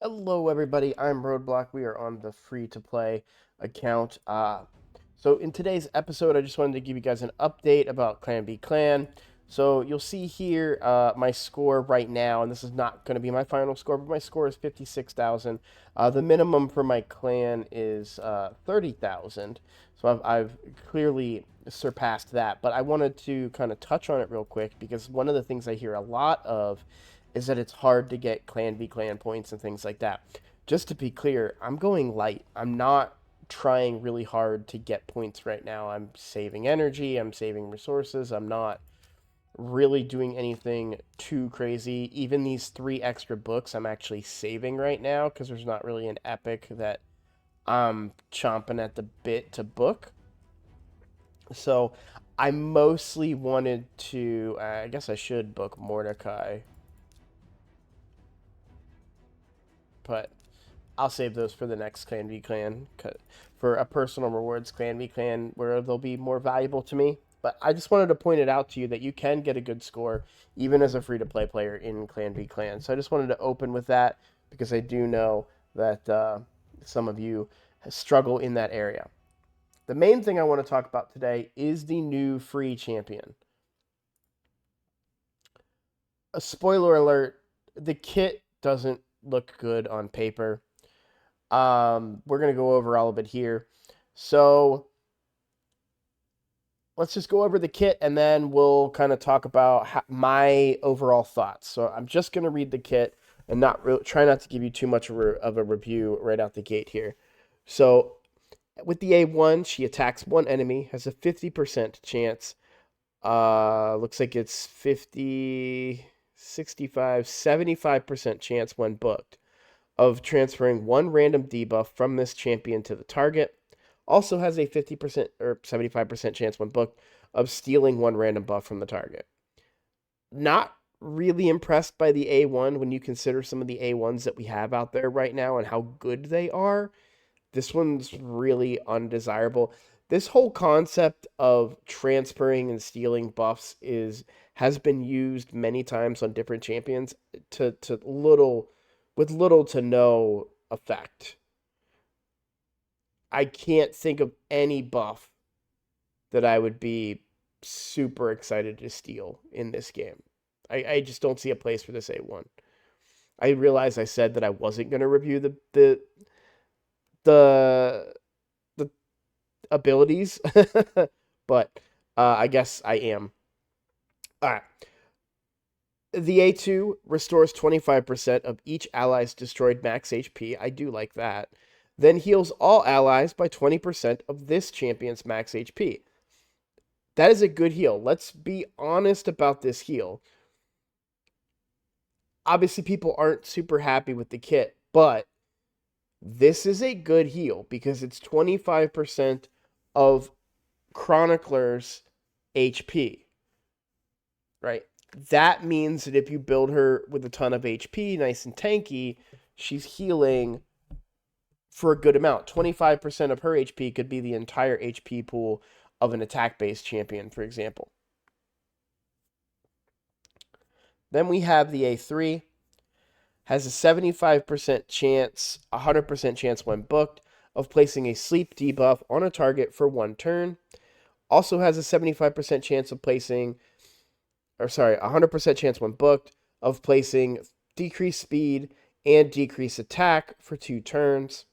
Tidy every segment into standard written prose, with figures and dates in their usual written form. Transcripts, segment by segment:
Hello, everybody. I'm Roadblock. We are on the free-to-play account. So in today's episode, I just wanted to give you guys an update about Clan B Clan. So you'll see here my score right now, and this is not going to be my final score, but my score is 56,000. The minimum for my clan is 30,000. So I've clearly surpassed that. But I wanted to kind of touch on it real quick because one of the things I hear a lot of is that it's hard to get Clan v Clan points and things like that. Just to be clear, I'm going light. I'm not trying really hard to get points right now. I'm saving energy, I'm saving resources. I'm not really doing anything too crazy. Even these 3 extra books I'm actually saving right now because there's not really an epic that I'm chomping at the bit to book. So I mostly wanted to, I guess I should book Mordecai, but I'll save those for the next Clan v Clan for a personal rewards Clan v Clan where they'll be more valuable to me. But I just wanted to point it out to you that you can get a good score even as a free to play player in Clan v Clan. So I just wanted to open with that because I do know that some of you struggle in that area. The main thing I want to talk about today is the new free champion. A spoiler alert: the kit doesn't look good on paper. We're gonna go over all of it here. So let's just go over the kit and then we'll kind of talk about my overall thoughts. So I'm just gonna read the kit and try not to give you too much of a review right out the gate here. So with the A1, she attacks one enemy, has a 50% chance. Looks like it's 50, 65, 75% chance when booked of transferring one random debuff from this champion to the target. Also has a 50% or 75% chance when booked of stealing one random buff from the target. Not really impressed by the A1 when you consider some of the A1s that we have out there right now and how good they are. This one's really undesirable. This whole concept of transferring and stealing buffs is has been used many times on different champions to little with little to no effect. I can't think of any buff that I would be super excited to steal in this game. I just don't see a place for this A1. I realized I said that I wasn't going to review the the abilities, but I guess I am. All right. The A2 restores 25% of each ally's destroyed max HP. I do like that. Then heals all allies by 20% of this champion's max HP. That is a good heal. Let's be honest about this heal. Obviously, people aren't super happy with the kit, but this is a good heal because it's 25% of Chronicler's HP, right? That means that if you build her with a ton of HP, nice and tanky, she's healing for a good amount. 25% of her HP could be the entire HP pool of an attack based champion, for example. Then we have the A3, has a 75% chance, 100% chance when booked, of placing a sleep debuff on a target for one turn. Also has a 75% chance of placing, or sorry, 100% chance when booked, of placing decreased speed and decreased attack for 2 turns.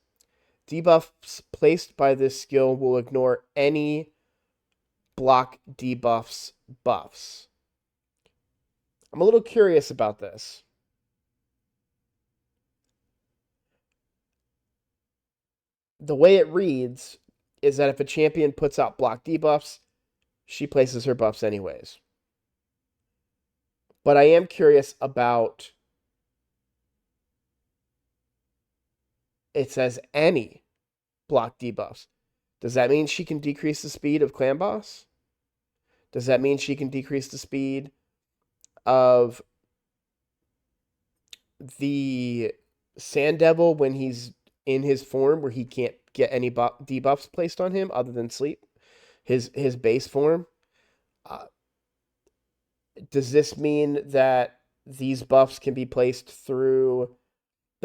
Debuffs placed by this skill will ignore any block debuffs buffs. I'm a little curious about this. The way it reads is that if a champion puts out block debuffs, she places her buffs anyways. But I am curious about, it says any block debuffs. Does that mean she can decrease the speed of Clan Boss? Does that mean she can decrease the speed of the Sand Devil when he's in his form where he can't get any debuffs placed on him other than sleep? His base form. Uh, does this mean that these buffs can be placed through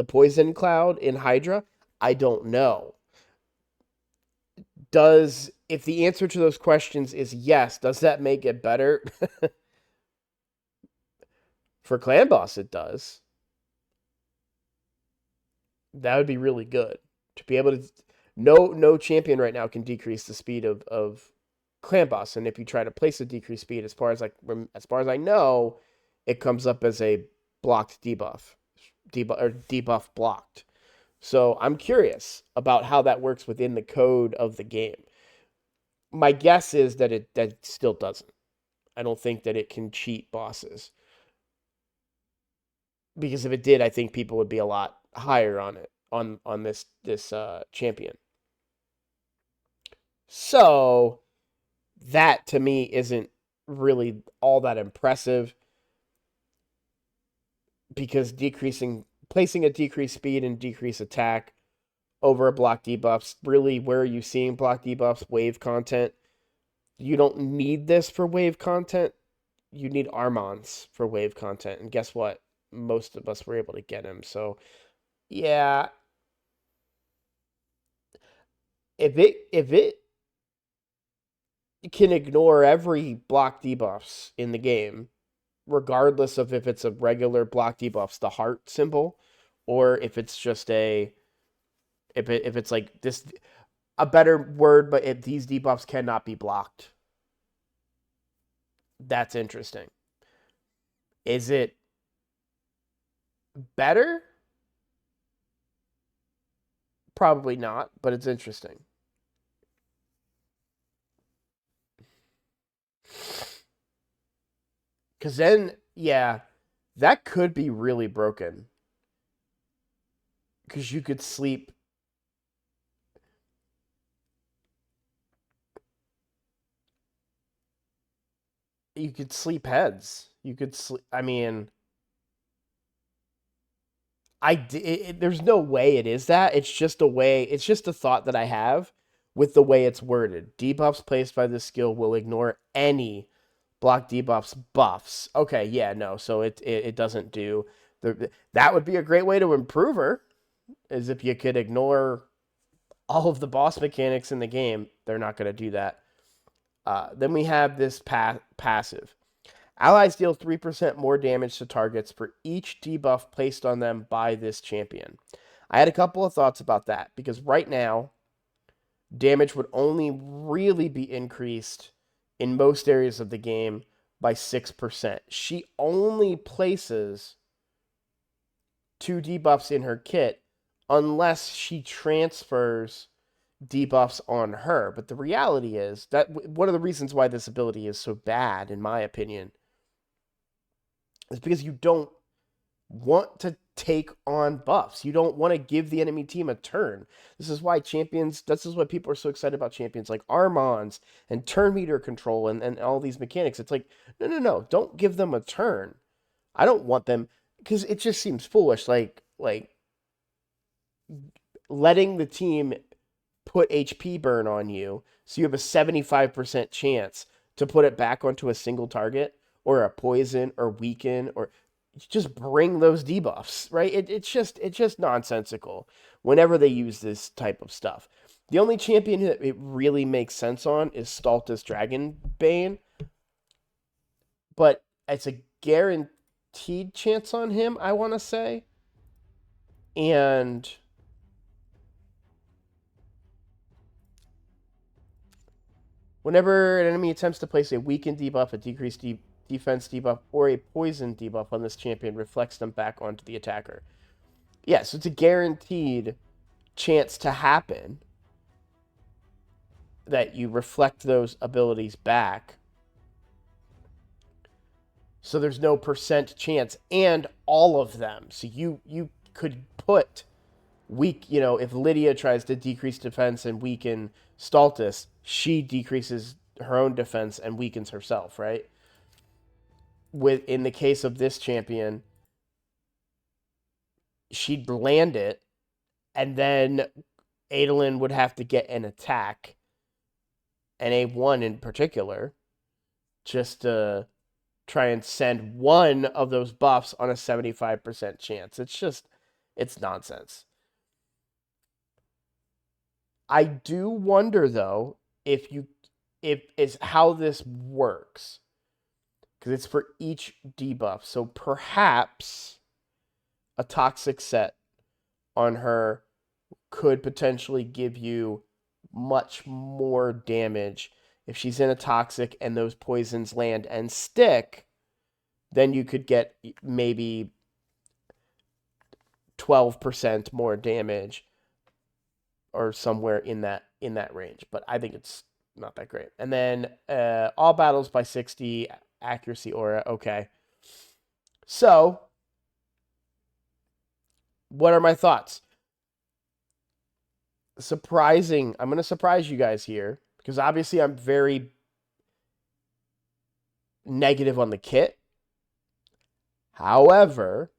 the poison cloud in Hydra? I don't know. If the answer to those questions is yes, does that make it better? For Clan Boss, it does. That would be really good to be able to. No champion right now can decrease the speed of Clan Boss, and if you try to place a decreased speed, as far as I know, it comes up as a blocked debuff blocked. So I'm curious about how that works within the code of the game. My guess is that it still doesn't. I don't think that it can cheat bosses, because if it did, I think people would be a lot higher on it on this champion. So that to me isn't really all that impressive, because placing a decreased speed and decreased attack over a block debuffs, really, where are you seeing block debuffs? Wave content. You don't need this for wave content. You need Armons for wave content. And guess what? Most of us were able to get him. So, yeah. If it can ignore every block debuffs in the game, regardless of if it's a regular block debuffs, the heart symbol, or if it's just if it's like this, a better word, but if these debuffs cannot be blocked. That's interesting. Is it better? Probably not, but it's interesting. Because then, yeah, that could be really broken. Because you could sleep. You could sleep heads. You could sleep. I mean, there's no way it is that. It's just a way. It's just a thought that I have with the way it's worded. Debuffs placed by this skill will ignore any block debuffs buffs. Okay, yeah, no. So it doesn't do that would be a great way to improve her, is if you could ignore all of the boss mechanics in the game. They're not going to do that. Then we have this passive. Allies deal 3% more damage to targets for each debuff placed on them by this champion. I had a couple of thoughts about that, because right now, damage would only really be increased in most areas of the game by 6%. She only places 2 debuffs in her kit unless she transfers debuffs on her. But the reality is that one of the reasons why this ability is so bad, in my opinion, is because you don't want to take on buffs. You don't want to give the enemy team a turn. This is why people are so excited about champions like Armons and turn meter control and all these mechanics. It's like, no, don't give them a turn. I don't want them, because it just seems foolish. Like letting the team put HP burn on you, so you have a 75% chance to put it back onto a single target, or a poison, or weaken, or just bring those debuffs, right? It's just nonsensical whenever they use this type of stuff. The only champion that it really makes sense on is Staltus Dragonbane, but it's a guaranteed chance on him, I want to say. And whenever an enemy attempts to place a weakened debuff, a decreased defense debuff, or a poison debuff on this champion, reflects them back onto the attacker. Yeah, so it's a guaranteed chance to happen that you reflect those abilities back. So there's no percent chance, and all of them. So you could put if Lydia tries to decrease defense and weaken Staltus, she decreases her own defense and weakens herself, right? In the case of this champion, she'd land it, and then Adolin would have to get an attack, and A1 in particular, just to try and send one of those buffs on a 75% chance. It's nonsense. I do wonder though if is how this works because it's for each debuff. So perhaps a toxic set on her could potentially give you much more damage. If she's in a toxic and those poisons land and stick, then you could get maybe 12% more damage or somewhere in that range. But I think it's not that great. And then all battles by 60 accuracy aura. Okay. So, what are my thoughts? Surprising. I'm going to surprise you guys here because obviously I'm very negative on the kit. However,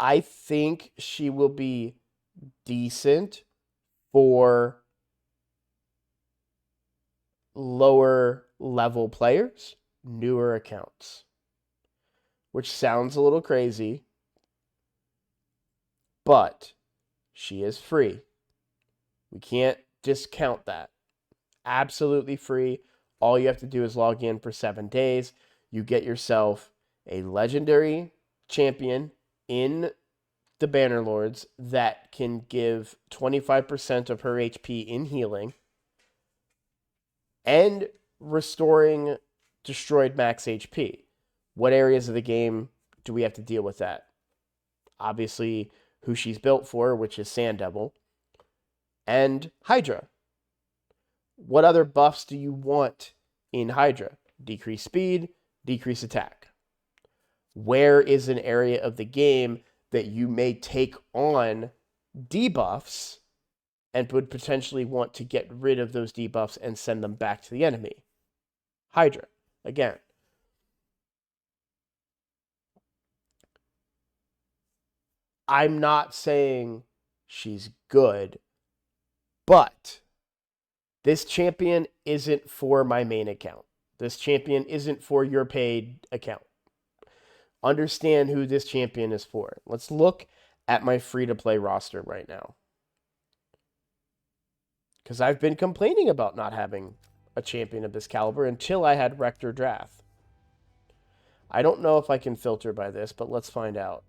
I think she will be decent for lower level players, newer accounts, which sounds a little crazy, but she is free. We can't discount that. Absolutely free. All you have to do is log in for 7 days. You get yourself a legendary champion in the Bannerlords that can give 25% of her HP in healing and restoring destroyed max HP. What areas of the game do we have to deal with that? Obviously, who she's built for, which is Sand Devil, and Hydra. What other buffs do you want in Hydra? Decrease speed, decrease attack. Where is an area of the game that you may take on debuffs and would potentially want to get rid of those debuffs and send them back to the enemy? Hydra. Again. I'm not saying she's good, but this champion isn't for my main account. This champion isn't for your paid account. Understand who this champion is for. Let's look at my free-to-play roster right now. Because I've been complaining about not having a champion of this caliber until I had Rector Drath. I don't know if I can filter by this, but let's find out.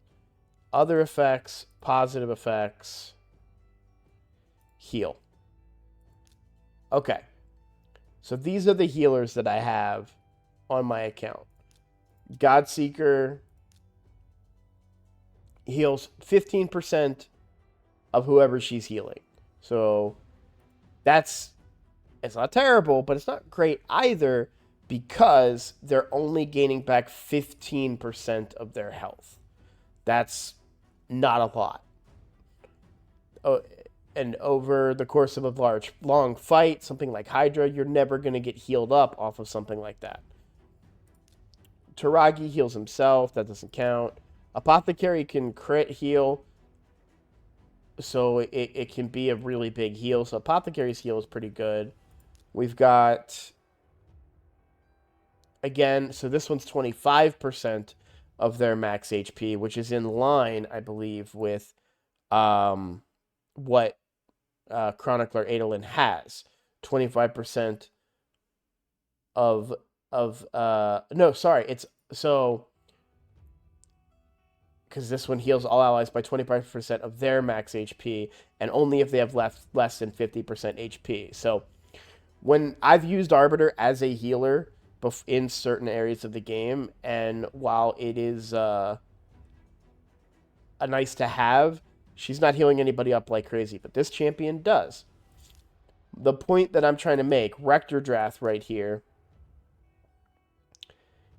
Other effects, positive effects, heal. Okay. So these are the healers that I have on my account. Godseeker heals 15% of whoever she's healing. So it's not terrible, but it's not great either because they're only gaining back 15% of their health. That's not a lot. Oh, and over the course of a long fight, something like Hydra, you're never going to get healed up off of something like that. Taragi heals himself. That doesn't count. Apothecary can crit heal. So it can be a really big heal. So Apothecary's heal is pretty good. We've got... Again, so this one's 25% of their max HP, which is in line, I believe, with what Chronicler Adolin has. 25% no, sorry, it's so because this one heals all allies by 25% of their max HP, and only if they have less than 50% HP. So when I've used Arbiter as a healer in certain areas of the game, and while it is a nice to have, she's not healing anybody up like crazy, but this champion does. The point that I'm trying to make, Rector Drath right here,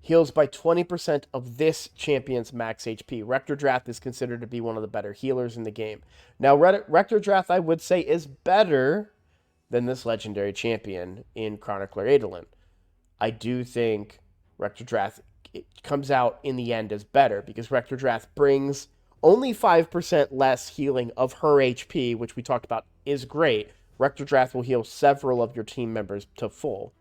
heals by 20% of this champion's max HP. Rector Drath is considered to be one of the better healers in the game. Now, Rector Drath, I would say, is better than this legendary champion in Chronicler Adolin. I do think Rector Drath comes out in the end as better because Rector Drath brings only 5% less healing of her HP, which we talked about is great. Rector Drath will heal several of your team members to full.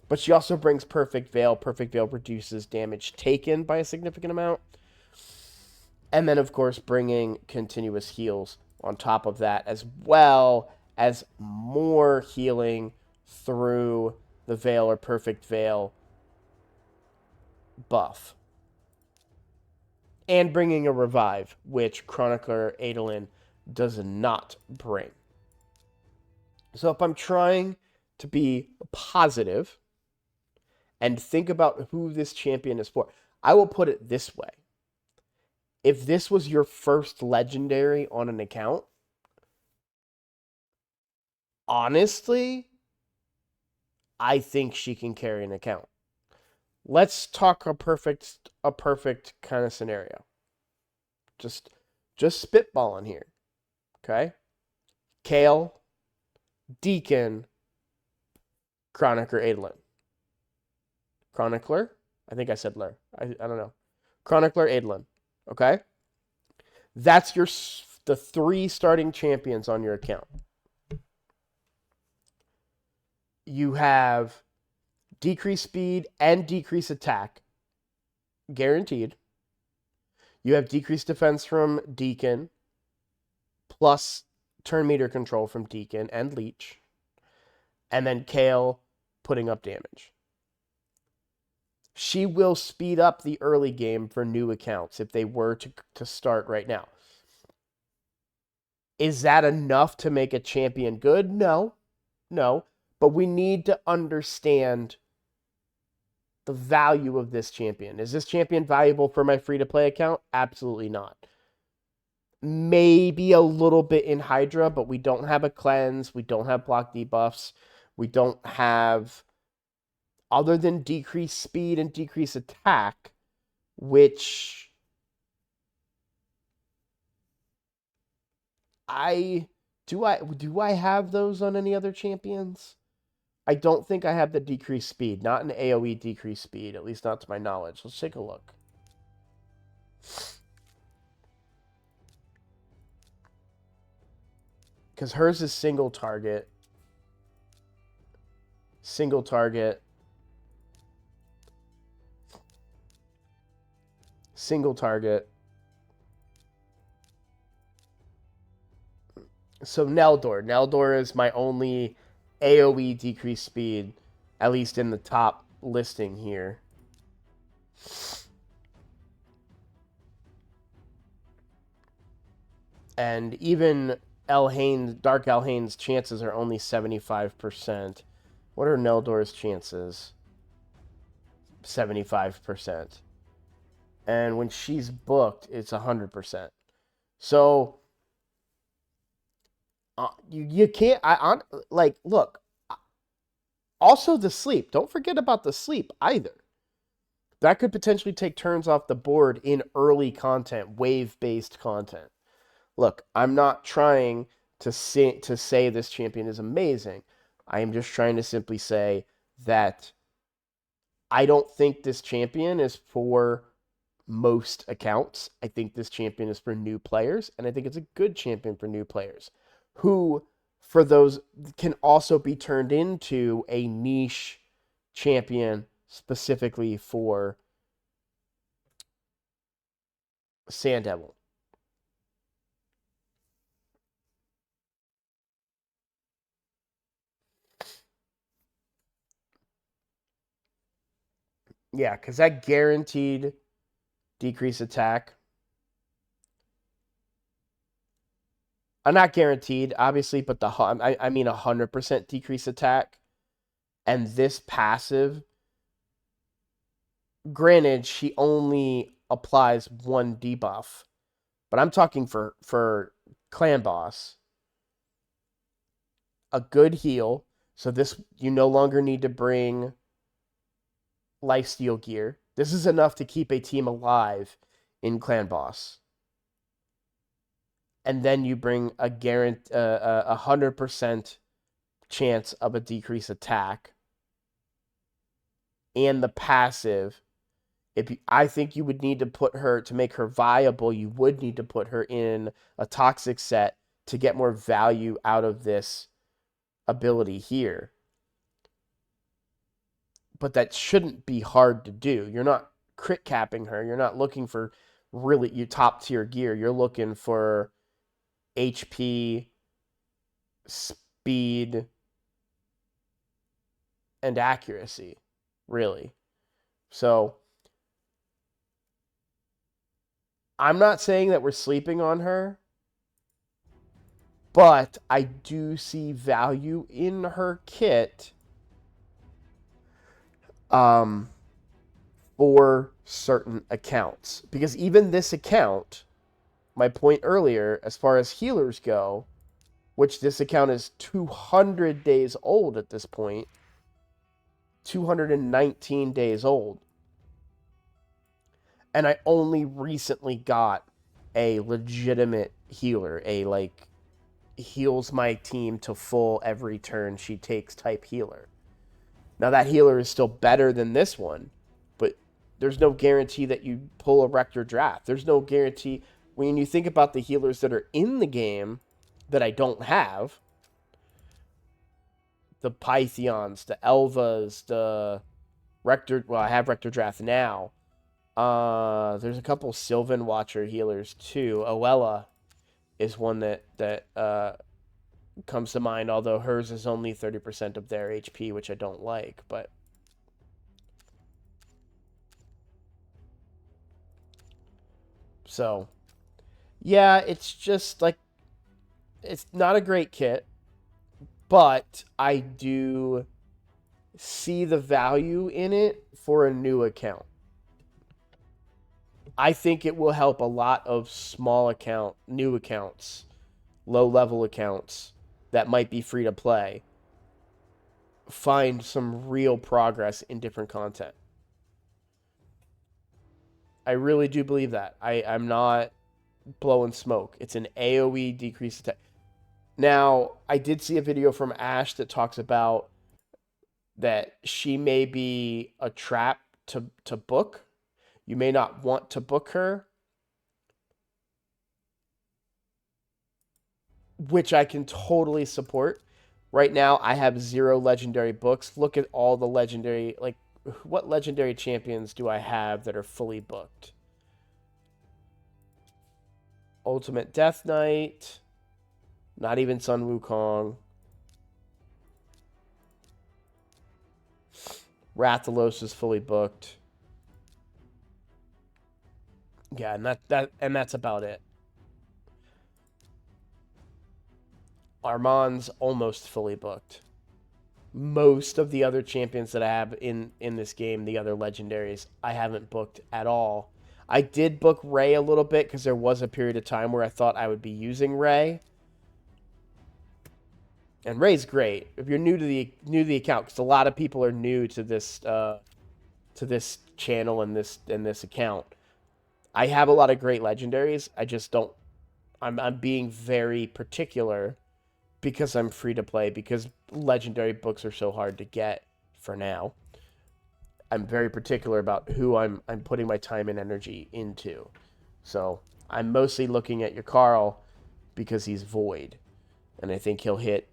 But she also brings Perfect Veil. Perfect Veil reduces damage taken by a significant amount. And then, of course, bringing continuous heals on top of that, as well as more healing through the Veil or Perfect Veil buff. And bringing a revive, which Chronicler Adolin does not bring. So if I'm trying to be positive and think about who this champion is for, I will put it this way. If this was your first legendary on an account, honestly, I think she can carry an account. Let's talk a perfect kind of scenario. Just spitballing here. Okay? Kayle, Deacon, Chronicler Adolin. Chronicler? I think I said Ler. I don't know. Chronicler Adolin. Okay? That's the 3 starting champions on your account. You have decreased speed and decreased attack. Guaranteed. You have decreased defense from Deacon, plus turn meter control from Deacon and Leech. And then Kayle putting up damage. She will speed up the early game for new accounts if they were to start right now. Is that enough to make a champion good? No. But we need to understand the value of this champion. Is this champion valuable for my free-to-play account? Absolutely not. Maybe a little bit in Hydra, but we don't have a cleanse. We don't have block debuffs. We don't have, other than decreased speed and decreased attack, which do I have those on any other champions? I don't think I have the decreased speed. Not an AoE decreased speed, at least not to my knowledge. Let's take a look. Because hers is single target. Single target. Single target. So Neldor. Neldor is my only AoE decreased speed, at least in the top listing here. And even Elhane's, Dark Elhane's chances are only 75%. What are Neldor's chances? 75%. And when she's booked, it's 100%. So you can't. Look. Also, the sleep. Don't forget about the sleep either. That could potentially take turns off the board in early content, wave-based content. Look, I'm not trying to say this champion is amazing. I am just trying to simply say that I don't think this champion is for most accounts. I think this champion is for new players, and I think it's a good champion for new players who, for those, can also be turned into a niche champion specifically for Sand Devil. Yeah, because that guaranteed decrease attack. Not guaranteed, obviously, but I mean 100% decrease attack. And this passive, granted, she only applies 1 debuff, but I'm talking for Clan Boss. A good heal, so this, you no longer need to bring lifesteal gear. This is enough to keep a team alive in Clan Boss. And then you bring a 100% chance of a decreased attack. And the passive, I think you would need to put her, to make her viable, you would need to put her in a toxic set to get more value out of this ability here. But that shouldn't be hard to do. You're not crit capping her. You're not looking for really you top tier gear. You're looking for HP, speed, and accuracy, really. So I'm not saying that we're sleeping on her, but I do see value in her kit um, for certain accounts. Because even this account, my point earlier, as far as healers go, which this account is 200 days old at this point, 219 days old. And I only recently got a legitimate healer, a like heals my team to full every turn she takes type healer. Now that healer is still better than this one, but there's no guarantee that you pull a Rector Draft. There's no guarantee when you think about the healers that are in the game that I don't have. The Pythions, the Elvas, the Rector. Well, I have Rector Draft now. There's a couple Sylvan Watcher healers too. Oella is one that comes to mind, although hers is only 30% of their HP, which I don't like, but so yeah, it's just like it's not a great kit, but I do see the value in it for a new account. I think it will help a lot of new accounts, low level accounts that might be free to play find some real progress in different content. I really do believe that. I'm not blowing smoke. It's an AoE decrease attack. Now, I did see a video from Ash that talks about that she may be a trap to book. You may not want to book her, which I can totally support. Right now, I have 0 legendary books. Look at all the legendary, like, what legendary champions do I have that are fully booked? Ultimate Death Knight. Not even Sun Wukong. Rathalos is fully booked. Yeah, and that's about it. Armand's almost fully booked. Most of the other champions that I have in this game, the other legendaries, I haven't booked at all. I did book Ray a little bit because there was a period of time where I thought I would be using Ray. And Ray's great if you're new to the account, because a lot of people are new to this channel and this account. I have a lot of great legendaries. I just don't. I'm being very particular because I'm free to play, because legendary books are so hard to get for now. I'm very particular about who I'm putting my time and energy into. So I'm mostly looking at your Carl because he's void, and I think he'll hit.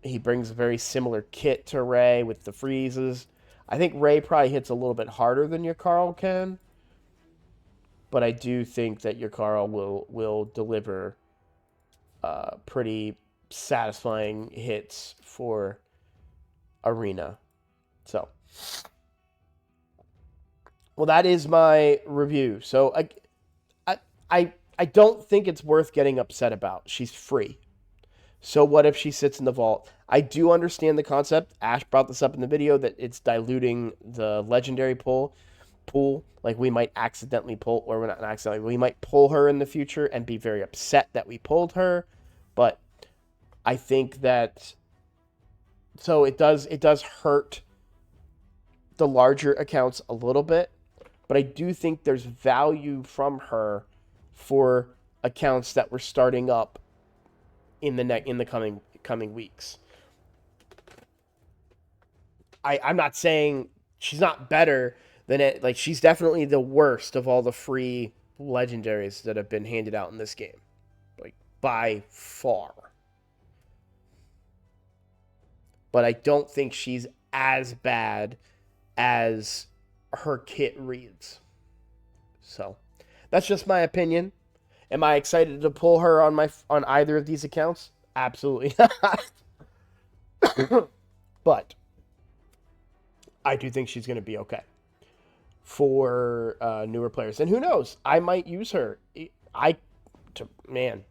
He brings a very similar kit to Ray with the freezes. I think Ray probably hits a little bit harder than your Carl can, but I do think that your Carl will deliver pretty satisfying hits for arena. So, well, that is my review. So I don't think it's worth getting upset about. She's free. So what if she sits in the vault? I do understand the concept. Ash brought this up in the video that it's diluting the legendary pool. Like we might accidentally pull, or we're not accidentally, we might pull her in the future and be very upset that we pulled her. But I think that so it does hurt the larger accounts a little bit, but I do think there's value from her for accounts that were starting up in the coming weeks. I'm not saying she's not better than it. Like, she's definitely the worst of all the free legendaries that have been handed out in this game, like by far. But I don't think she's as bad as her kit reads. So That's just my opinion. Am I excited to pull her on either of these accounts? Absolutely not. But I do think she's going to be okay for newer players. And who knows? I might use her. Man,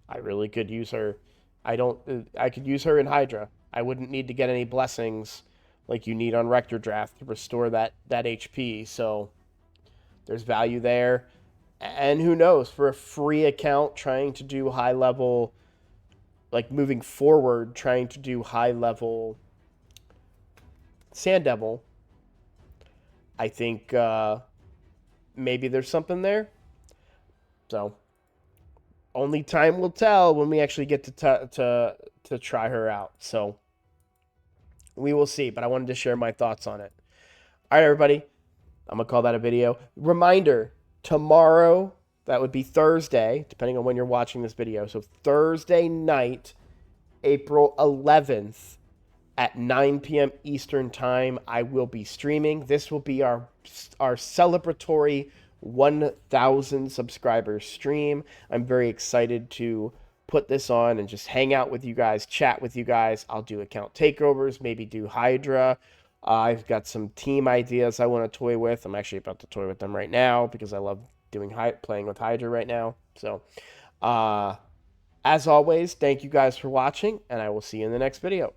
I really could use her. I could use her in Hydra. I wouldn't need to get any blessings like you need on Rector Draft to restore that HP. So there's value there. And who knows, for a free account trying to do high level, like moving forward, trying to do high level Sand Devil, I think maybe there's something there. So only time will tell when we actually get to try her out. So we will see. But I wanted to share my thoughts on it. All right, everybody. I'm gonna call that a video. Reminder: tomorrow, that would be Thursday, depending on when you're watching this video. So Thursday night, April 11th at 9 p.m. Eastern Time, I will be streaming. This will be our celebratory 1,000 subscribers stream. I'm very excited to put this on and just hang out with you guys, chat with you guys. I'll do account takeovers, maybe do Hydra. I've got some team ideas I want to toy with. I'm actually about to toy with them right now because I love playing with Hydra right now. So, as always, thank you guys for watching, and I will see you in the next video.